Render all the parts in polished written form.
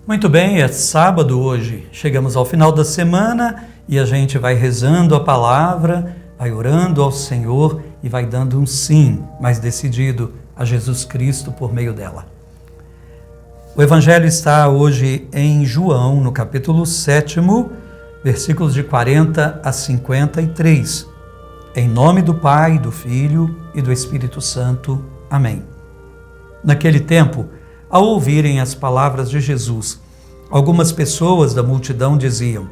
Muito bem, é sábado hoje. Chegamos ao final da semana e a gente vai rezando a palavra, vai orando ao Senhor e vai dando um sim mais decidido a Jesus Cristo por meio dela. O Evangelho está hoje em João, no capítulo 7, versículos de 40 a 53. Em nome do Pai, do Filho e do Espírito Santo. Amém. Naquele tempo, ao ouvirem as palavras de Jesus, algumas pessoas da multidão diziam: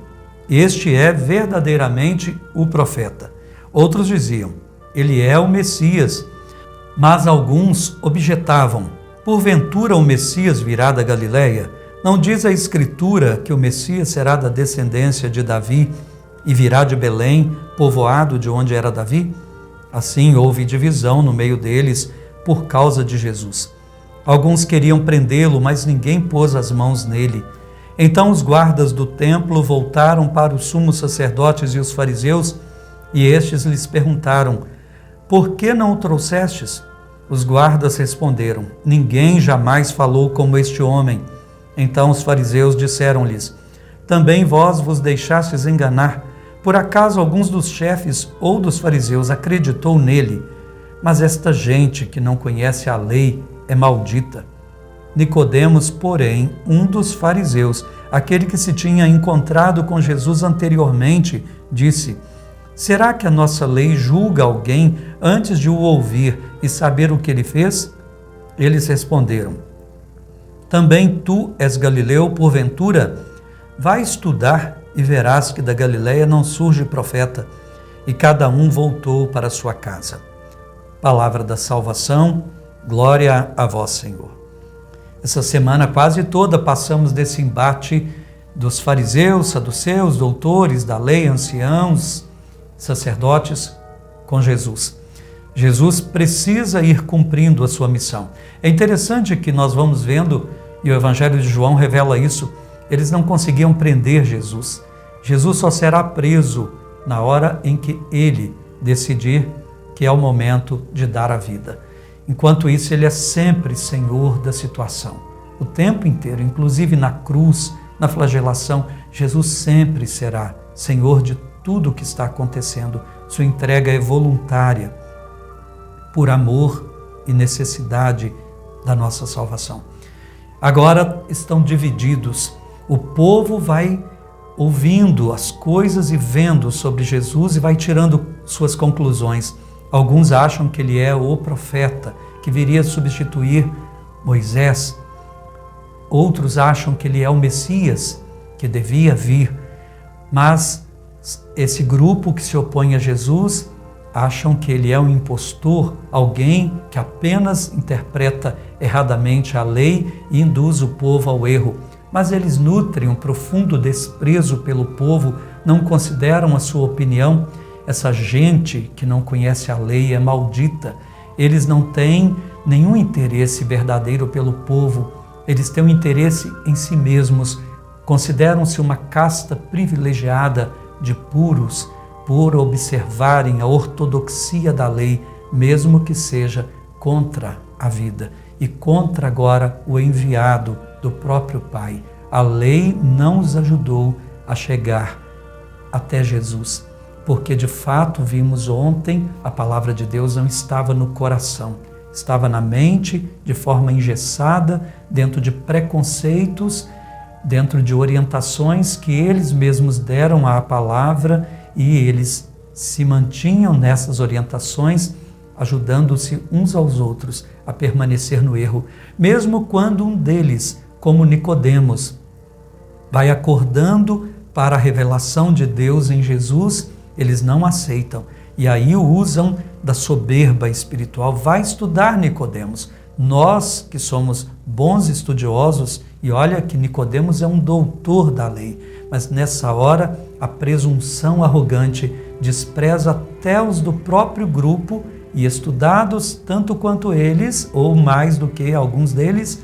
"Este é verdadeiramente o profeta." Outros diziam: "Ele é o Messias." Mas alguns objetavam: "Porventura o Messias virá da Galileia? Não diz a Escritura que o Messias será da descendência de Davi e virá de Belém, povoado de onde era Davi?" Assim houve divisão no meio deles por causa de Jesus. Alguns queriam prendê-lo, mas ninguém pôs as mãos nele. Então os guardas do templo voltaram para os sumos sacerdotes e os fariseus, e estes lhes perguntaram: "Por que não o trouxestes?" Os guardas responderam: "Ninguém jamais falou como este homem." Então os fariseus disseram-lhes: "Também vós vos deixastes enganar. Por acaso alguns dos chefes ou dos fariseus acreditou nele? Mas esta gente que não conhece a lei é maldita." Nicodemos, porém, um dos fariseus, aquele que se tinha encontrado com Jesus anteriormente, disse: "Será que a nossa lei julga alguém antes de o ouvir e saber o que ele fez?" Eles responderam: "Também tu és galileu, porventura? Vai estudar e verás que da Galileia não surge profeta." E cada um voltou para sua casa. Palavra da salvação, glória a vós, Senhor. Essa semana quase toda passamos desse embate dos fariseus, saduceus, doutores da lei, anciãos, sacerdotes, com Jesus. Jesus precisa ir cumprindo a sua missão. É interessante que nós vamos vendo, e o Evangelho de João revela isso, eles não conseguiam prender Jesus. Jesus só será preso na hora em que ele decidir que é o momento de dar a vida. Enquanto isso, ele é sempre Senhor da situação. O tempo inteiro, inclusive na cruz, na flagelação, Jesus sempre será Senhor de tudo o que está acontecendo. Sua entrega é voluntária, por amor e necessidade da nossa salvação. Agora estão divididos. O povo vai ouvindo as coisas e vendo sobre Jesus e vai tirando suas conclusões. Alguns acham que ele é o profeta que viria substituir Moisés. Outros acham que ele é o Messias que devia vir. Mas esse grupo que se opõe a Jesus acham que ele é um impostor, alguém que apenas interpreta erradamente a lei e induz o povo ao erro. Mas eles nutrem um profundo desprezo pelo povo, não consideram a sua opinião. Essa gente que não conhece a lei é maldita. Eles não têm nenhum interesse verdadeiro pelo povo. Eles têm um interesse em si mesmos. Consideram-se uma casta privilegiada de puros por observarem a ortodoxia da lei, mesmo que seja contra a vida e contra agora o enviado do próprio Pai. A lei não os ajudou a chegar até Jesus, porque de fato vimos ontem, a palavra de Deus não estava no coração, estava na mente, de forma engessada, dentro de preconceitos, dentro de orientações que eles mesmos deram à palavra, e eles se mantinham nessas orientações, ajudando-se uns aos outros a permanecer no erro, mesmo quando um deles, como Nicodemos, vai acordando para a revelação de Deus em Jesus, eles não aceitam e aí o usam da soberba espiritual. Vai estudar, Nicodemos. Nós que somos bons estudiosos, e olha que Nicodemos é um doutor da lei, mas nessa hora a presunção arrogante despreza até os do próprio grupo, e estudados tanto quanto eles, ou mais do que alguns deles,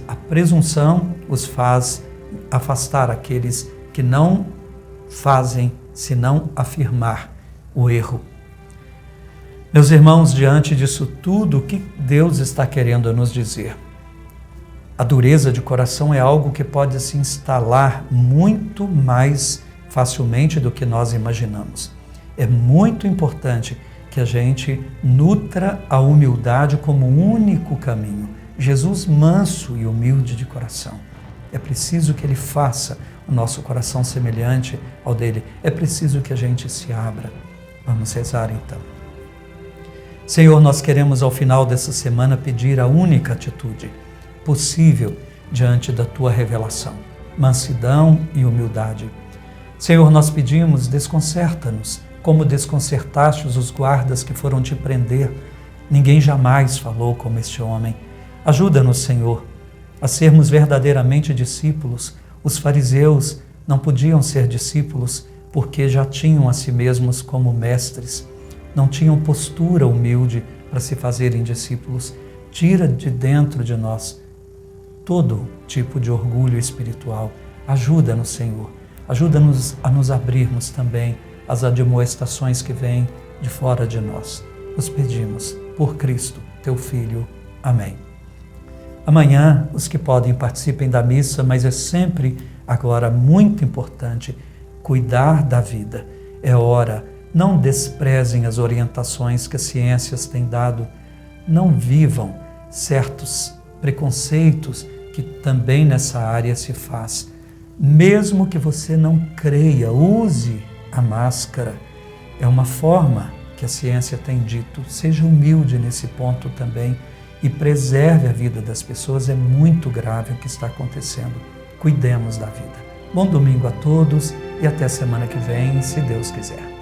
a presunção os faz afastar aqueles que não fazem senão afirmar o erro. Meus irmãos, diante disso tudo, o que Deus está querendo nos dizer? A dureza de coração é algo que pode se instalar muito mais facilmente do que nós imaginamos. É muito importante que a gente nutra a humildade como único caminho. Jesus manso e humilde de coração. É preciso que Ele faça o nosso coração semelhante ao dele. É preciso que a gente se abra. Vamos rezar então. Senhor, nós queremos ao final dessa semana pedir a única atitude possível diante da Tua revelação. Mansidão e humildade. Senhor, nós pedimos, desconcerta-nos, como desconcertaste os guardas que foram te prender. Ninguém jamais falou como este homem. Ajuda-nos, Senhor, a sermos verdadeiramente discípulos. Os fariseus não podiam ser discípulos porque já tinham a si mesmos como mestres. Não tinham postura humilde para se fazerem discípulos. Tira de dentro de nós todo tipo de orgulho espiritual. Ajuda-nos, Senhor. Ajuda-nos a nos abrirmos também às admoestações que vêm de fora de nós. Nos pedimos por Cristo, Teu Filho. Amém. Amanhã, os que podem participem da missa, mas é sempre agora muito importante cuidar da vida. É hora, não desprezem as orientações que as ciências têm dado, não vivam certos preconceitos que também nessa área se faz. Mesmo que você não creia, use a máscara. É uma forma que a ciência tem dito. Seja humilde nesse ponto também e preserve a vida das pessoas. É muito grave o que está acontecendo. Cuidemos da vida. Bom domingo a todos e até semana que vem, se Deus quiser.